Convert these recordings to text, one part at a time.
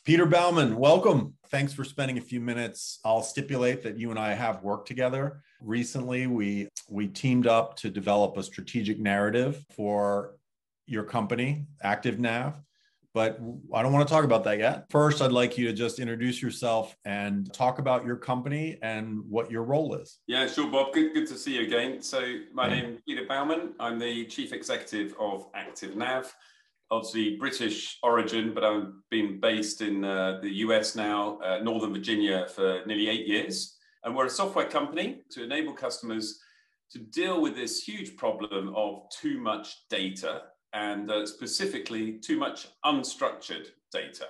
Peter Baumann, welcome. Thanks for spending a few minutes. I'll stipulate that you and I have worked together. Recently, we teamed up to develop a strategic narrative for your company, ActiveNav, but I don't want to talk about that yet. First, I'd like you to just introduce yourself and talk about your company and what your role is. Yeah, sure, Bob. Good to see you again. So my name is Peter Baumann. I'm the Chief Executive of ActiveNav. Obviously British origin, but I've been based in the US now, Northern Virginia for nearly 8 years. And we're a software company to enable customers to deal with this huge problem of too much data and specifically too much unstructured data.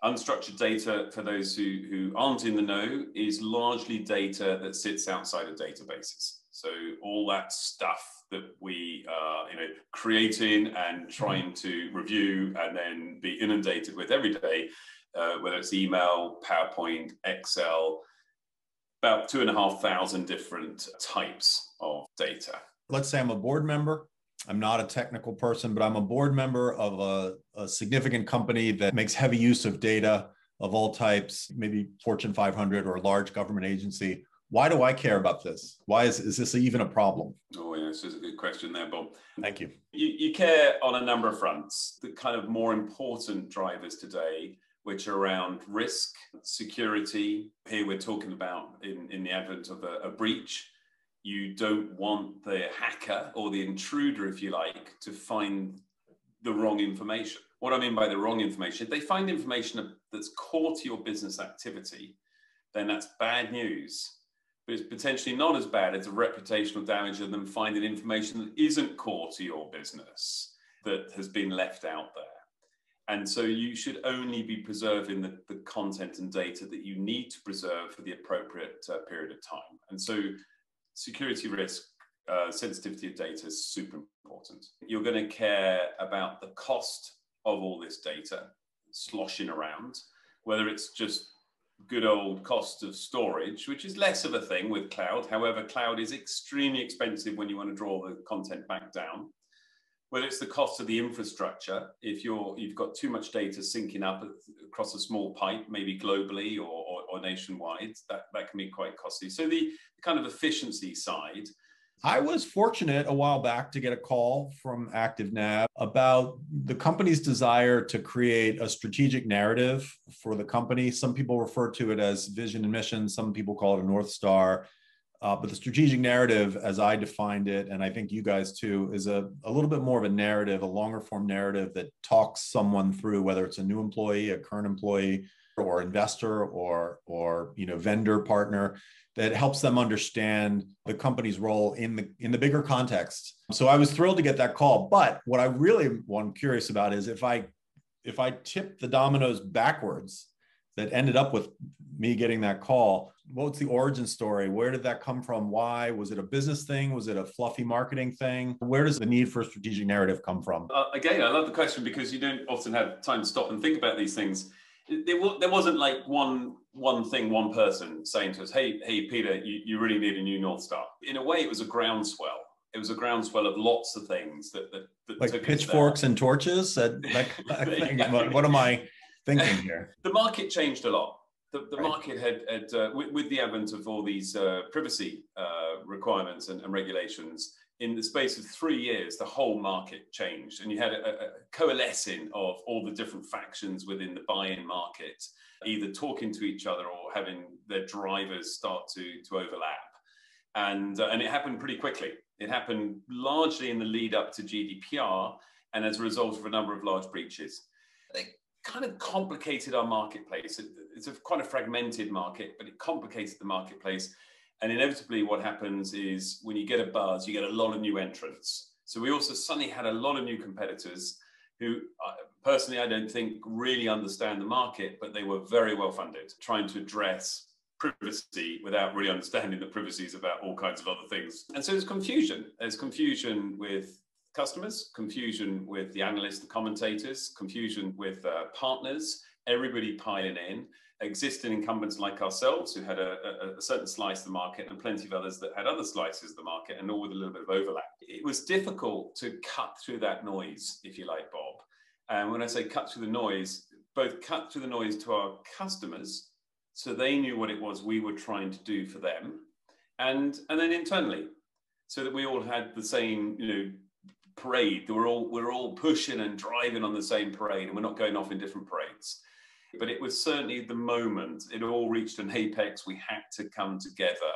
Unstructured data, for those who aren't in the know, is largely data that sits outside of databases. So all that stuff that we are creating and trying to review and then be inundated with every day, whether it's email, PowerPoint, Excel, about 2,500 different types of data. Let's say I'm a board member. I'm not a technical person, but I'm a board member of a significant company that makes heavy use of data of all types, maybe Fortune 500 or a large government agency. Why do I care about this? Why is this even a problem? Oh, yeah, this is a good question there, Bob. Thank you. You care on a number of fronts. The kind of more important drivers today, which are around risk, security. Here we're talking about in the advent of a breach. You don't want the hacker or the intruder, if you like, to find the wrong information. What I mean by the wrong information, if they find information that's core to your business activity, then that's bad news. But it's potentially not as bad as a reputational damage of them finding information that isn't core to your business that has been left out there. And so you should only be preserving the content and data that you need to preserve for the appropriate period of time. And so security risk, sensitivity of data is super important. You're going to care about the cost of all this data sloshing around, whether it's just good old cost of storage, which is less of a thing with cloud. However, cloud is extremely expensive when you want to draw the content back down. Whether it's the cost of the infrastructure, if you've got too much data syncing up across a small pipe, maybe globally or nationwide, that can be quite costly. So the kind of efficiency side. I was fortunate a while back to get a call from ActiveNav about the company's desire to create a strategic narrative for the company. Some people refer to it as vision and mission. Some people call it a North Star. But the strategic narrative, as I defined it, and I think you guys too, is a little bit more of a narrative, a longer form narrative that talks someone through, whether it's a new employee, a current employee, or investor, or vendor partner, that helps them understand the company's role in the bigger context. So I was thrilled to get that call. But what I really am curious about is if I tipped the dominoes backwards that ended up with me getting that call, what's the origin story? Where did that come from? Why? Was it a business thing? Was it a fluffy marketing thing? Where does the need for a strategic narrative come from? Again, I love the question because you don't often have time to stop and think about these things. There wasn't like one thing, one person saying to us, hey, Peter, you really need a new North Star. In a way, it was a groundswell. It was a groundswell of lots of things that like took pitchforks and torches. What am I thinking here? The market changed a lot. The right. Market had with the advent of all these privacy requirements and regulations, in the space of 3 years, the whole market changed, and you had a coalescing of all the different factions within the buy-in market, either talking to each other or having their drivers start to overlap, and it happened pretty quickly. It happened largely in the lead up to GDPR, and as a result of a number of large breaches. They kind of complicated our marketplace. It's quite a fragmented market, but it complicated the marketplace. And inevitably what happens is when you get a buzz, you get a lot of new entrants. So we also suddenly had a lot of new competitors who personally, I don't think really understand the market, but they were very well funded, trying to address privacy without really understanding that privacy is about all kinds of other things. And so there's confusion. There's confusion with customers, confusion with the analysts, the commentators, confusion with partners, everybody piling in. Existing incumbents like ourselves who had a certain slice of the market and plenty of others that had other slices of the market, and all with a little bit of overlap. It was difficult to cut through that noise, if you like, Bob. And when I say cut through the noise, both cut through the noise to our customers so they knew what it was we were trying to do for them, and then internally, so that we all had the same, parade. We're all pushing and driving on the same parade, and we're not going off in different parades. But it was certainly the moment it all reached an apex. We had to come together,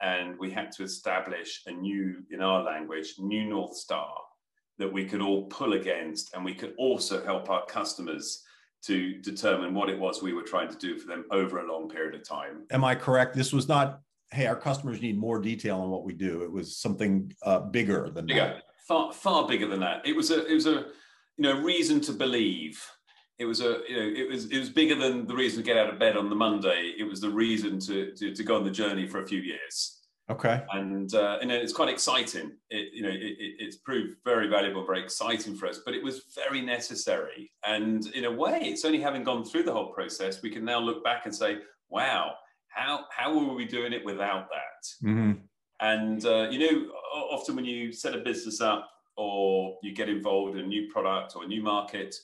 and we had to establish a new, in our language, new North Star that we could all pull against, and we could also help our customers to determine what it was we were trying to do for them over a long period of time. Am I correct? This was not, hey, our customers need more detail on what we do. It was something bigger than that. Far bigger than that. It was a reason to believe. It was bigger than the reason to get out of bed on the Monday. It was the reason to go on the journey for a few years. Okay. And it's quite exciting. It's proved very valuable, very exciting for us, but it was very necessary. And in a way, it's only having gone through the whole process, we can now look back and say, wow, how were we doing it without that? Mm-hmm. And, often when you set a business up or you get involved in a new product or a new market,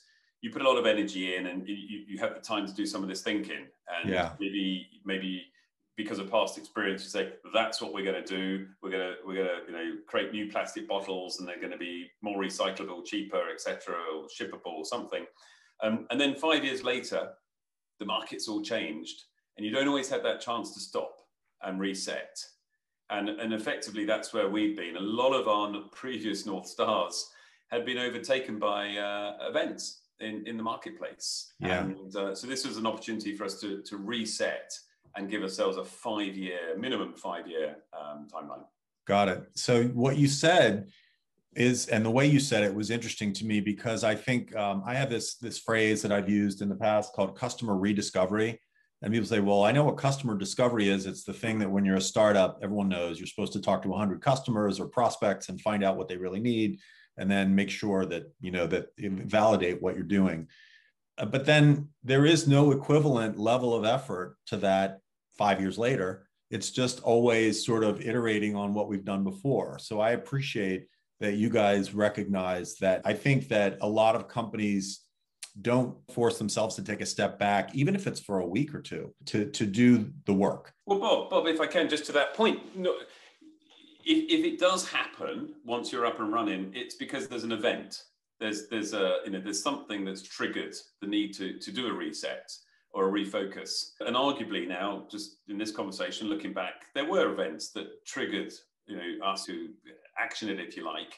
you put a lot of energy in, and you have the time to do some of this thinking. And maybe because of past experience, you say, that's what we're going to do. We're going to create new plastic bottles, and they're going to be more recyclable, cheaper, etc., or shippable or something. And then 5 years later, the market's all changed, and you don't always have that chance to stop and reset. And effectively, that's where we've been. A lot of our previous North Stars had been overtaken by events in the marketplace. Yeah. And so this was an opportunity for us to reset and give ourselves a minimum 5 year timeline. Got it. So what you said is, and the way you said it was interesting to me, because I think I have this phrase that I've used in the past called customer rediscovery. And people say, well, I know what customer discovery is. It's the thing that when you're a startup, everyone knows you're supposed to talk to 100 customers or prospects and find out what they really need, and then make sure that, that validate what you're doing. But then there is no equivalent level of effort to that 5 years later. It's just always sort of iterating on what we've done before. So I appreciate that you guys recognize that. I think that a lot of companies don't force themselves to take a step back, even if it's for a week or two, to do the work. Well, Bob, if I can, just to that point, if it does happen once you're up and running, it's because there's an event. There's something that's triggered the need to do a reset or a refocus. And arguably now, just in this conversation, looking back, there were events that triggered us to action it, if you like.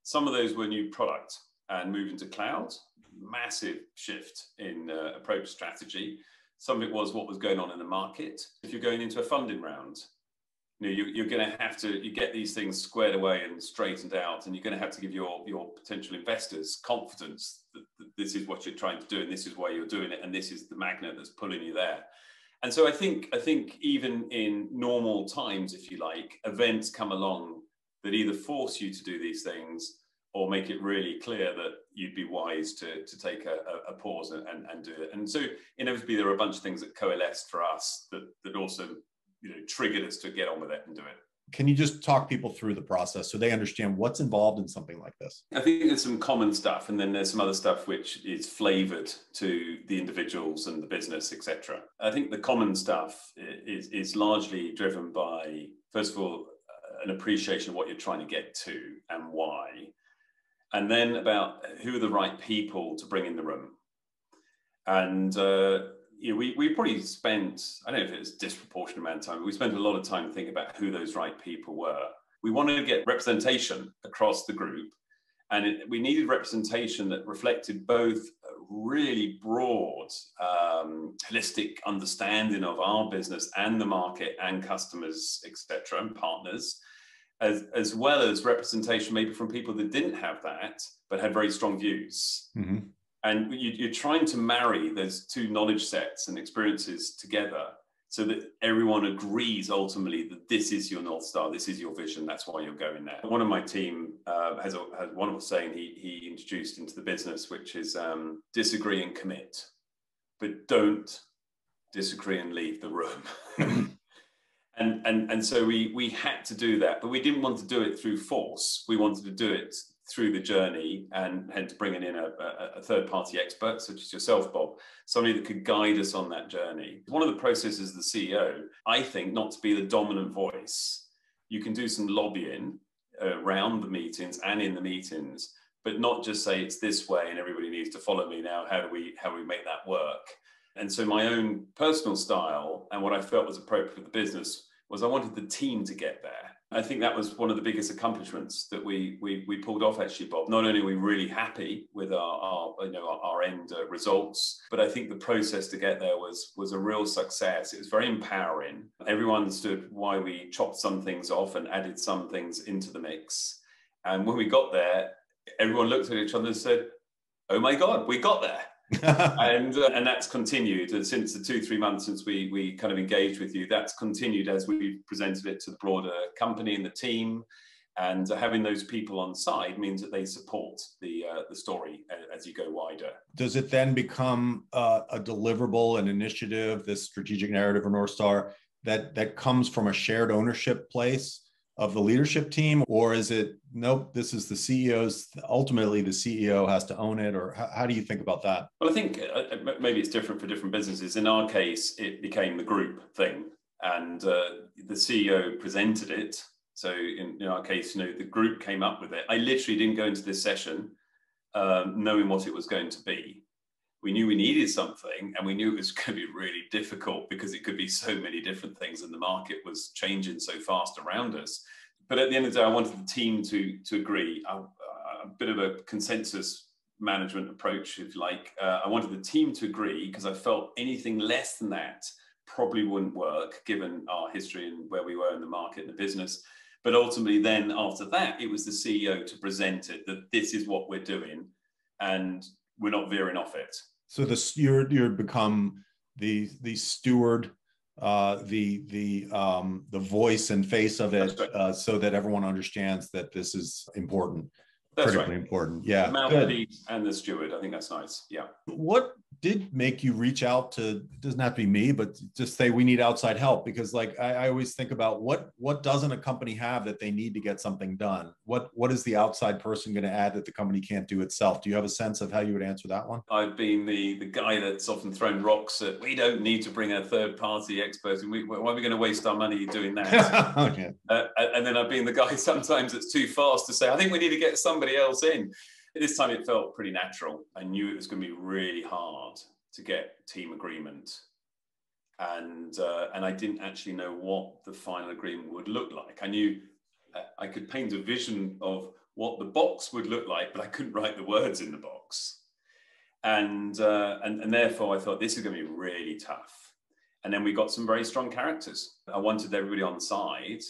Some of those were new product and moving to cloud. Massive shift in approach strategy. Some of it was what was going on in the market. If you're going into a funding round, you're going to have to get these things squared away and straightened out, and you're going to have to give your potential investors confidence that this is what you're trying to do, and this is why you're doing it, and this is the magnet that's pulling you there. And so I think even in normal times, if you like, events come along that either force you to do these things or make it really clear that you'd be wise to take a pause and do it. And so inevitably there are a bunch of things that coalesced for us that also triggered us to get on with it and do it. Can you just talk people through the process so they understand what's involved in something like this? I think there's some common stuff, and then there's some other stuff which is flavored to the individuals and the business, etc. I think the common stuff is largely driven by, first of all, an appreciation of what you're trying to get to and why. And then about who are the right people to bring in the room. And we probably spent, I don't know if it was a disproportionate amount of time, but we spent a lot of time thinking about who those right people were. We wanted to get representation across the group, and we needed representation that reflected both a really broad, holistic understanding of our business and the market and customers, etc., and partners, as well as representation maybe from people that didn't have that, but had very strong views. Mm-hmm. And you're trying to marry those two knowledge sets and experiences together so that everyone agrees ultimately that this is your North Star, this is your vision, that's why you're going there. One of my team has a wonderful saying he introduced into the business, which is disagree and commit, but don't disagree and leave the room. And so we had to do that, but we didn't want to do it through force. We wanted to do it through the journey, and hence bringing in a third-party expert, such as yourself, Bob, somebody that could guide us on that journey. One of the processes as the CEO, I think, not to be the dominant voice. You can do some lobbying around the meetings and in the meetings, but not just say it's this way and everybody needs to follow me now. How do we make that work? And so my own personal style and what I felt was appropriate for the business was I wanted the team to get there. I think that was one of the biggest accomplishments that we pulled off, actually, Bob. Not only are we really happy with our end results, but I think the process to get there was a real success. It was very empowering. Everyone understood why we chopped some things off and added some things into the mix. And when we got there, everyone looked at each other and said, "Oh my God, we got there." and that's continued. And since the 2-3 months since we kind of engaged with you, that's continued as we presented it to the broader company and the team. And having those people on side means that they support the story as you go wider. Does it then become a deliverable, an initiative, this strategic narrative or North Star that comes from a shared ownership place of the leadership team? Or is it, nope, this is the CEO's, ultimately the CEO has to own it? Or how do you think about that? Well, I think maybe it's different for different businesses. In our case, it became the group thing, and the CEO presented it. So in our case, the group came up with it. I literally didn't go into this session knowing what it was going to be. We knew we needed something, and we knew it was going to be really difficult because it could be so many different things, and the market was changing so fast around us. But at the end of the day, I wanted the team to agree. A bit of a consensus management approach, if you like. I wanted the team to agree because I felt anything less than that probably wouldn't work, given our history and where we were in the market and the business. But ultimately, then after that, it was the CEO to present it, that this is what we're doing, and we're not veering off it. So you're become the steward, the voice and face of it, right. So that everyone understands that this is important. That's critically right. important. Yeah. The mouthpiece and the steward. I think that's nice. Yeah. What did make you reach out to, it doesn't have to be me, but just say we need outside help? Because like I always think about what doesn't a company have that they need to get something done? What is the outside person going to add that the company can't do itself? Do you have a sense of how you would answer that one? I've been the guy that's often thrown rocks at, we don't need to bring a third party expert, and why are we going to waste our money doing that? Okay. And then I've been the guy sometimes that's too fast to say, I think we need to get somebody else in. This time it felt pretty natural. I knew it was going to be really hard to get team agreement. And I didn't actually know what the final agreement would look like. I knew I could paint a vision of what the box would look like, but I couldn't write the words in the box. And therefore I thought this is going to be really tough. And then we got some very strong characters. I wanted everybody on side.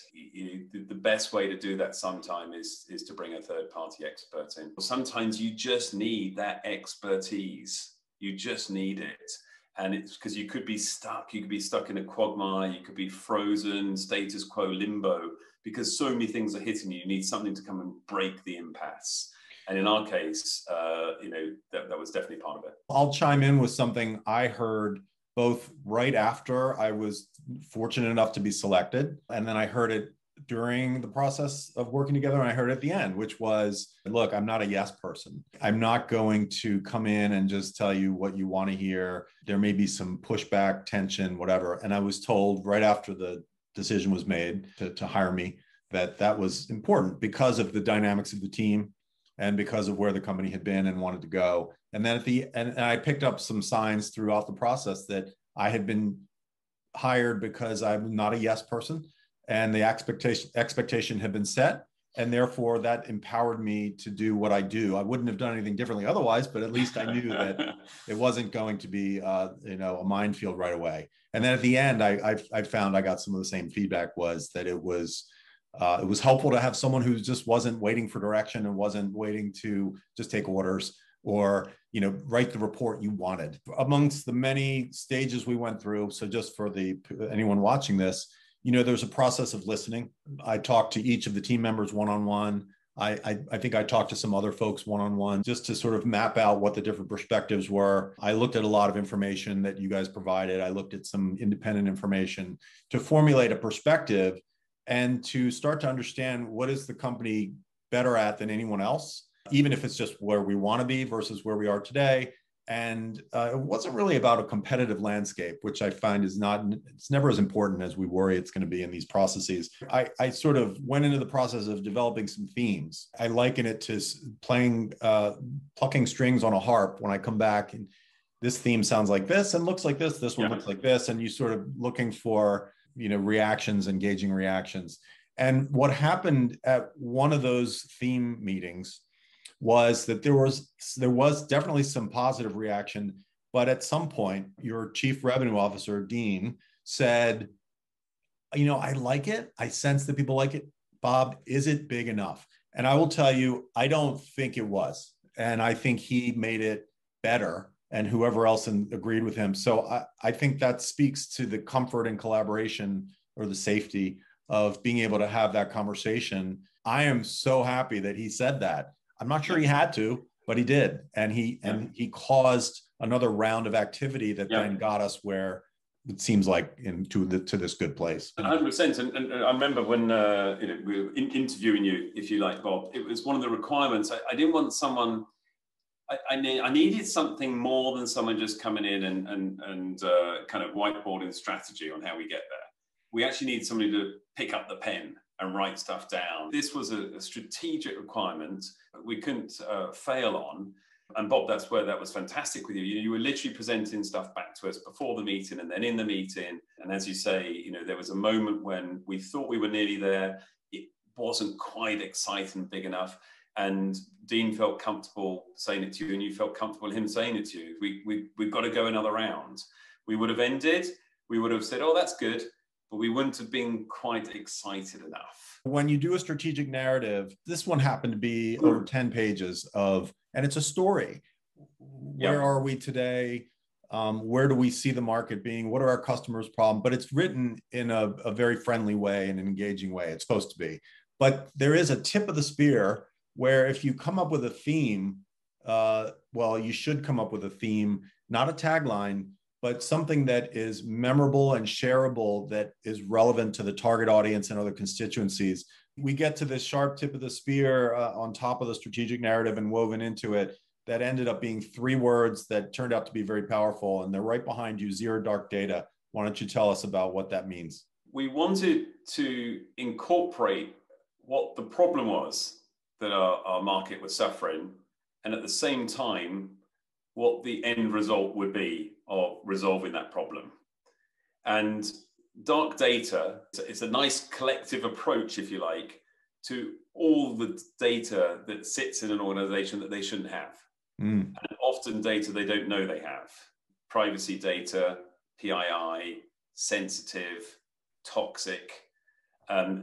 The best way to do that sometimes is to bring a third-party expert in. Sometimes you just need that expertise. You just need it. And it's because you could be stuck. You could be stuck in a quagmire. You could be frozen, status quo, limbo, because so many things are hitting you. You need something to come and break the impasse. And in our case, that was definitely part of it. I'll chime in with something I heard both right after I was fortunate enough to be selected, and then I heard it during the process of working together, and I heard it at the end, which was, look, I'm not a yes person. I'm not going to come in and just tell you what you want to hear. There may be some pushback, tension, whatever. And I was told right after the decision was made to hire me that was important because of the dynamics of the team and because of where the company had been and wanted to go. And then and I picked up some signs throughout the process that I had been hired because I'm not a yes person, and the expectation had been set, and therefore that empowered me to do what I do. I wouldn't have done anything differently otherwise, but at least I knew that it wasn't going to be a minefield right away. And then at the end, I found I got some of the same feedback, was that it was helpful to have someone who just wasn't waiting for direction and wasn't waiting to just take orders or write the report you wanted. Amongst the many stages we went through, so just for anyone watching this, there's a process of listening. I talked to each of the team members one-on-one. I think I talked to some other folks one-on-one just to sort of map out what the different perspectives were. I looked at a lot of information that you guys provided. I looked at some independent information to formulate a perspective and to start to understand what is the company better at than anyone else, even if it's just where we want to be versus where we are today. And it wasn't really about a competitive landscape, which I find is not, it's never as important as we worry it's going to be in these processes. I sort of went into the process of developing some themes. I liken it to plucking strings on a harp. When I come back and this theme sounds like this and looks like this one looks like this, and you sort of looking for, reactions, engaging reactions. And what happened at one of those theme meetings was that there was definitely some positive reaction, but at some point, your chief revenue officer, Dean, said, I like it. I sense that people like it. Bob, is it big enough? And I will tell you, I don't think it was. And I think he made it better, and whoever else agreed with him. So I think that speaks to the comfort and collaboration, or the safety of being able to have that conversation. I am so happy that he said that. I'm not sure he had to, but he did. And he caused another round of activity that then got us where it seems like to this good place. 100%. And I remember when we were interviewing you, if you like, Bob, it was one of the requirements. I didn't want someone, I needed something more than someone just coming in and kind of whiteboarding strategy on how we get there. We actually need somebody to pick up the pen and write stuff down. This was a strategic requirement we couldn't fail on. And Bob, that's where that was fantastic with you. You were literally presenting stuff back to us before the meeting and then in the meeting. And as you say, there was a moment when we thought we were nearly there. It wasn't quite exciting, big enough. And Dean felt comfortable saying it to you, and you felt comfortable him saying it to you. We've got to go another round. We would have ended. We would have said, oh, that's good. But we wouldn't have been quite excited enough. When you do a strategic narrative, this one happened to be over 10 pages and it's a story. Where are we today? Where do we see the market being? What are our customers' problems? But it's written in a very friendly way and an engaging way. It's supposed to be. But there is a tip of the spear where if you come up with a theme, you should come up with a theme, not a tagline, but something that is memorable and shareable, that is relevant to the target audience and other constituencies. We get to this sharp tip of the spear on top of the strategic narrative and woven into it that ended up being 3 words that turned out to be very powerful. And they're right behind you, zero dark data. Why don't you tell us about what that means? We wanted to incorporate what the problem was that our market was suffering, and at the same time, what the end result would be of resolving that problem. And dark data, it's a nice collective approach, if you like, to all the data that sits in an organization that they shouldn't have. And often data they don't know they have. Privacy data, PII, sensitive, toxic.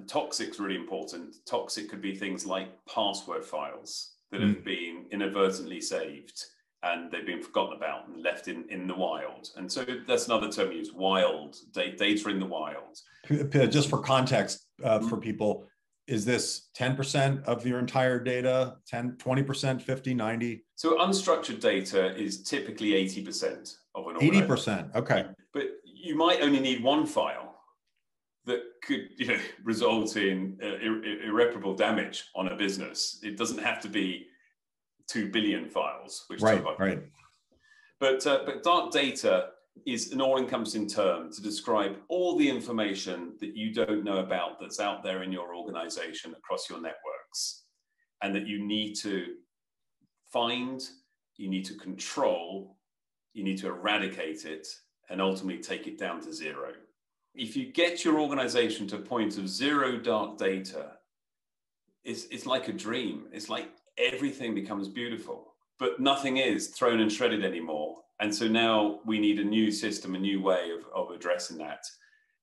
Toxic's really important. Toxic could be things like password files that have been inadvertently saved, and they've been forgotten about and left in the wild. And so that's another term used, wild, data in the wild. Just for context for people, is this 10% of your entire data, 10, 20%, 50, 90? So unstructured data is typically 80% of an organization. 80%, okay. But you might only need one file that could result in irreparable damage on a business. It doesn't have to be 2 billion files, which right. But dark data is an all-encompassing term to describe all the information that you don't know about that's out there in your organization across your networks, and that you need to find, you need to control, you need to eradicate it, and ultimately take it down to zero. If you get your organization to a point of zero dark data, it's like a dream. It's like everything becomes beautiful, but nothing is thrown and shredded anymore. And so now we need a new system, a new way of addressing that.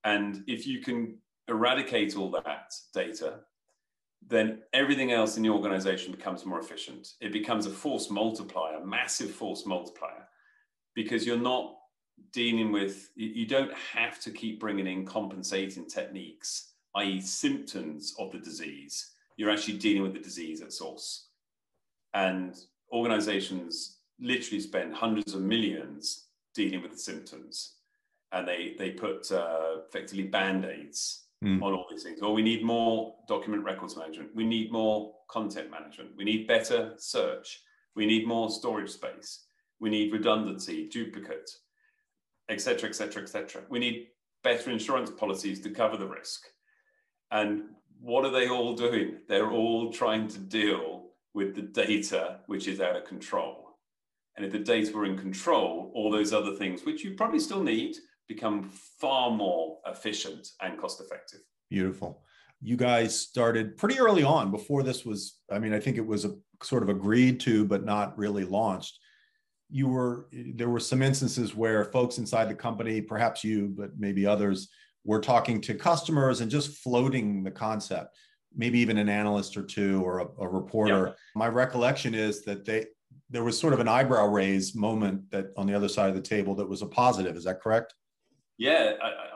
And if you can eradicate all that data, then everything else in the organization becomes more efficient. It becomes a force multiplier, a massive force multiplier, because you're not dealing with, you don't have to keep bringing in compensating techniques, i.e. symptoms of the disease. You're actually dealing with the disease at source. And organizations literally spend hundreds of millions dealing with the symptoms. And they put effectively Band-Aids on all these things. Or we need more document records management. We need more content management. We need better search. We need more storage space. We need redundancy, duplicate, et cetera, et cetera, et cetera. We need better insurance policies to cover the risk. And what are they all doing? They're all trying to deal with the data, which is out of control. And if the data were in control, all those other things, which you probably still need, become far more efficient and cost effective. Beautiful. You guys started pretty early on before this was, I mean, I think it was a sort of agreed to, but not really launched. There were some instances where folks inside the company, perhaps you, but maybe others, were talking to customers and just floating the concept, maybe even an analyst or two or a reporter. Yeah. My recollection is that there was sort of an eyebrow raise moment that on the other side of the table that was a positive. Is that correct? Yeah,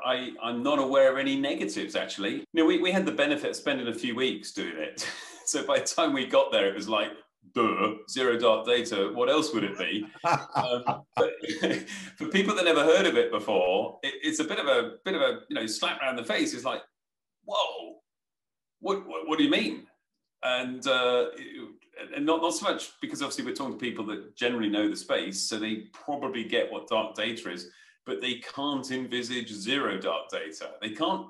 I'm not aware of any negatives, actually. You know, we had the benefit of spending a few weeks doing it. So by the time we got there, it was like, duh, zero dark data, what else would it be? But for people that never heard of it before, it's a bit of a slap around the face. It's like, whoa, what do you mean? And not so much because obviously we're talking to people that generally know the space, so they probably get what dark data is, but they can't envisage zero dark data.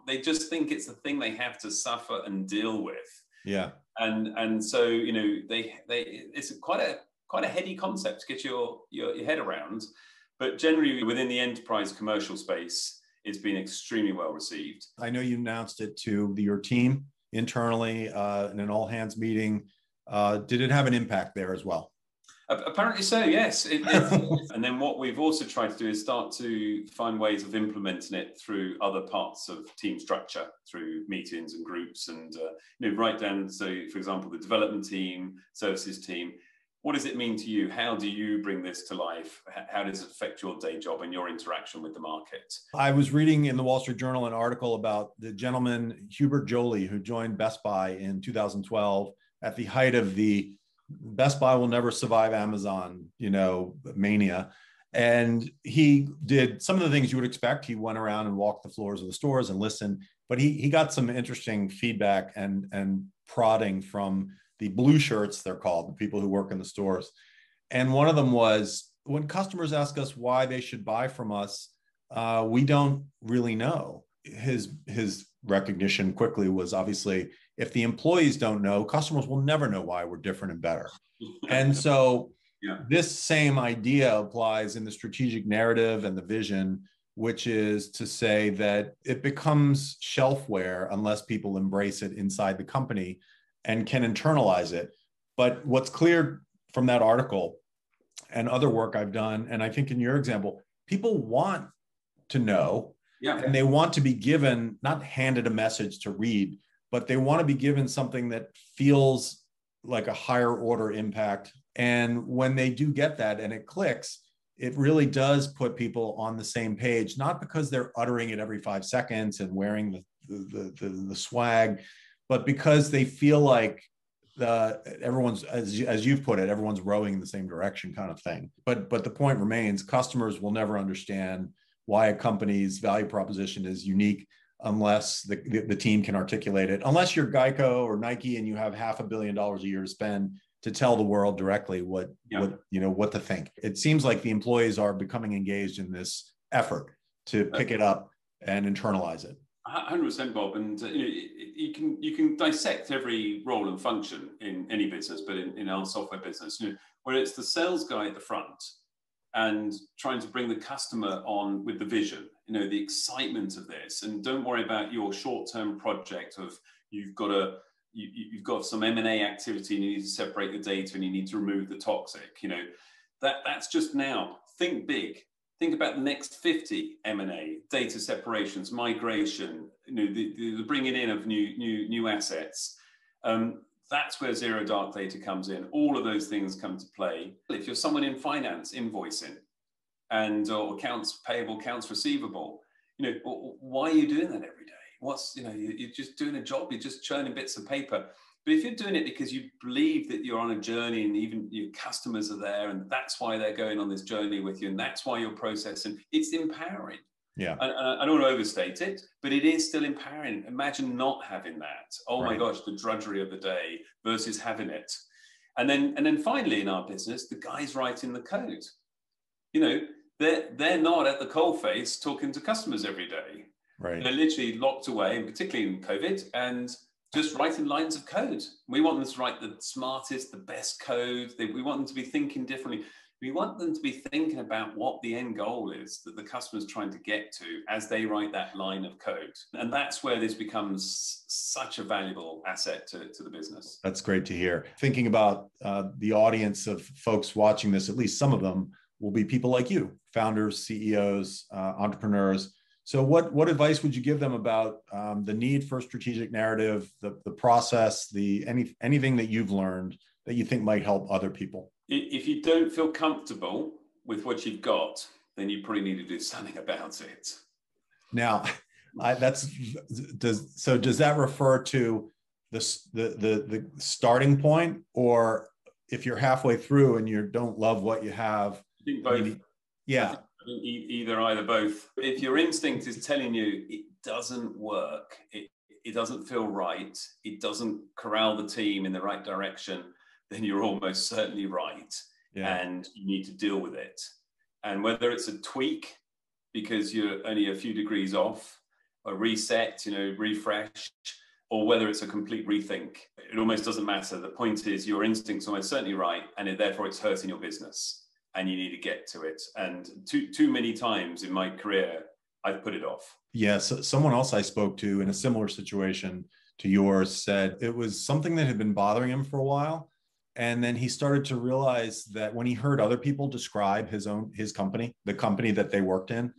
They just think it's the thing they have to suffer and deal with. Yeah. And so, you know, it's quite a heady concept to get your head around, but generally within the enterprise commercial space, it's been extremely well received. I know you announced it to your team internally in an all hands meeting. Did it have an impact there as well? Apparently so, yes. And then what we've also tried to do is start to find ways of implementing it through other parts of team structure, through meetings and groups, and right down to, for example, the development team, services team. What does it mean to you? How do you bring this to life? How does it affect your day job and your interaction with the market? I was reading in the Wall Street Journal an article about the gentleman, Hubert Joly, who joined Best Buy in 2012 at the height of the Best Buy will never survive Amazon, mania. And he did some of the things you would expect. He went around and walked the floors of the stores and listened, but he got some interesting feedback and prodding from the blue shirts, they're called, the people who work in the stores. And one of them was, when customers ask us why they should buy from us, we don't really know. His recognition quickly was, obviously, if the employees don't know, customers will never know why we're different and better. And so this same idea applies in the strategic narrative and the vision, which is to say that it becomes shelfware unless people embrace it inside the company and can internalize it. But what's clear from that article and other work I've done, and I think in your example, people want to know, and they want to be given, not handed a message to read, but they want to be given something that feels like a higher order impact. And when they do get that and it clicks, it really does put people on the same page, not because they're uttering it every 5 seconds and wearing the swag, but because they feel like everyone's, as you've put it, everyone's rowing in the same direction kind of thing. But the point remains, customers will never understand why a company's value proposition is unique unless the team can articulate it, unless you're Geico or Nike and you have $500 million a year to spend to tell the world directly what to think. It seems like the employees are becoming engaged in this effort to pick it up and internalize it. 100%, Bob. And you can dissect every role and function in any business, but in our software business, where it's the sales guy at the front and trying to bring the customer on with the vision, the excitement of this, and don't worry about your short-term project of you've got some M&A activity and you need to separate the data and you need to remove the toxic. That's just now. Think big. Think about the next 50 M&A, data separations, migration, the bringing in of new assets. That's where zero dark data comes in. All of those things come to play. If you're someone in finance, invoicing, or accounts payable, accounts receivable, why are you doing that every day? You're just doing a job. You're just churning bits of paper. But if you're doing it because you believe that you're on a journey and even your customers are there and that's why they're going on this journey with you and that's why you're processing, it's empowering. Yeah. And I don't want to overstate it, but it is still empowering. Imagine not having that. Oh my gosh, the drudgery of the day versus having it. And then finally in our business, the guys writing the code, you know, they're not at the coalface talking to customers every day. Right. They're literally locked away, and particularly in COVID, and just writing lines of code. We want them to write the smartest, the best code. We want them to be thinking differently. We want them to be thinking about what the end goal is that the customer's trying to get to as they write that line of code. And that's where this becomes such a valuable asset to the business. That's great to hear. Thinking about the audience of folks watching this, at least some of them will be people like you, founders, CEOs, entrepreneurs. So what advice would you give them about the need for a strategic narrative, the process, anything that you've learned that you think might help other people? If you don't feel comfortable with what you've got, then you probably need to do something about it. Now, does that refer to the starting point, or if you're halfway through and you don't love what you have? I think both. Yeah. I think either both. If your instinct is telling you it doesn't work, it doesn't feel right, it doesn't corral the team in the right direction, then you're almost certainly right. Yeah. And you need to deal with it. And whether it's a tweak because you're only a few degrees off, a reset, refresh, or whether it's a complete rethink, it almost doesn't matter. The point is your instinct's almost certainly right, and therefore it's hurting your business, and you need to get to it. And too many times in my career, I've put it off. Yes, yeah, someone else I spoke to in a similar situation to yours said it was something that had been bothering him for a while. And then he started to realize that when he heard other people describe his company, the company that they worked in,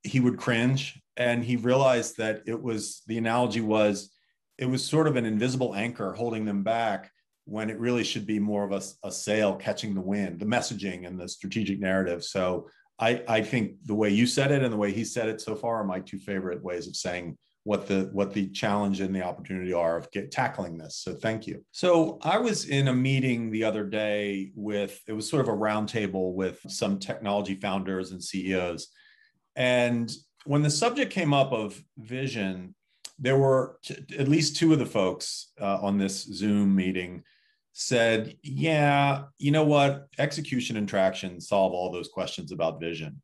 he would cringe. And he realized that the analogy was, it was sort of an invisible anchor holding them back when it really should be more of a sail catching the wind, the messaging and the strategic narrative. So I think the way you said it and the way he said it so far are my two favorite ways of saying what the challenge and the opportunity are of tackling this. So thank you. So I was in a meeting the other day it was sort of a roundtable with some technology founders and CEOs. And when the subject came up of vision, there were at least two of the folks on this Zoom meeting said, yeah, you know what? Execution and traction solve all those questions about vision.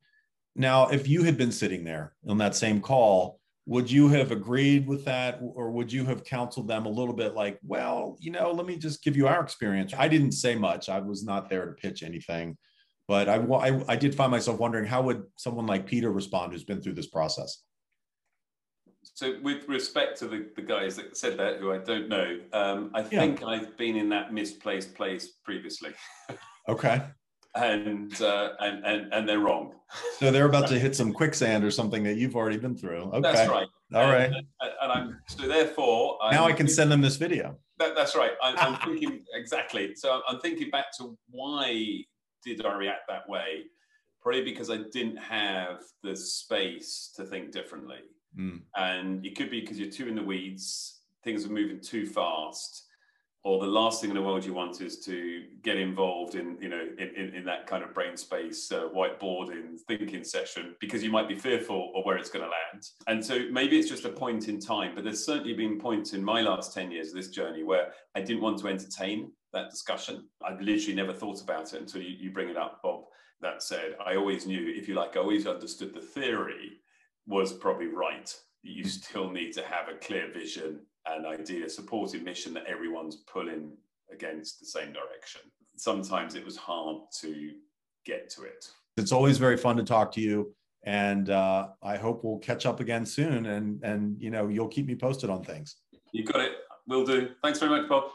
Now, if you had been sitting there on that same call, would you have agreed with that? Or would you have counseled them a little bit like, well, let me just give you our experience. I didn't say much. I was not there to pitch anything. But I did find myself wondering, how would someone like Peter respond who's been through this process? So with respect to the guys that said that, who I don't know, I think I've been in that misplaced place previously. Okay. And they're wrong. So they're about to hit some quicksand or something that you've already been through. Okay. That's right. All right. Now I can send them this video. That's right. I'm thinking exactly. So I'm thinking back to why did I react that way? Probably because I didn't have the space to think differently. And it could be because you're too in the weeds, things are moving too fast, or the last thing in the world you want is to get involved in that kind of brain space whiteboarding thinking session, because you might be fearful of where it's going to land. And so maybe it's just a point in time, but there's certainly been points in my last 10 years of this journey where I didn't want to entertain that discussion. I've literally never thought about it until you bring it up, Bob. That said, I always knew, if you like, I always understood the theory was probably right. You still need to have a clear vision, an idea, a supporting mission that everyone's pulling against the same direction. Sometimes it was hard to get to it. It's always very fun to talk to you. And I hope we'll catch up again soon. And you'll keep me posted on things. You got it. Will do. Thanks very much, Bob.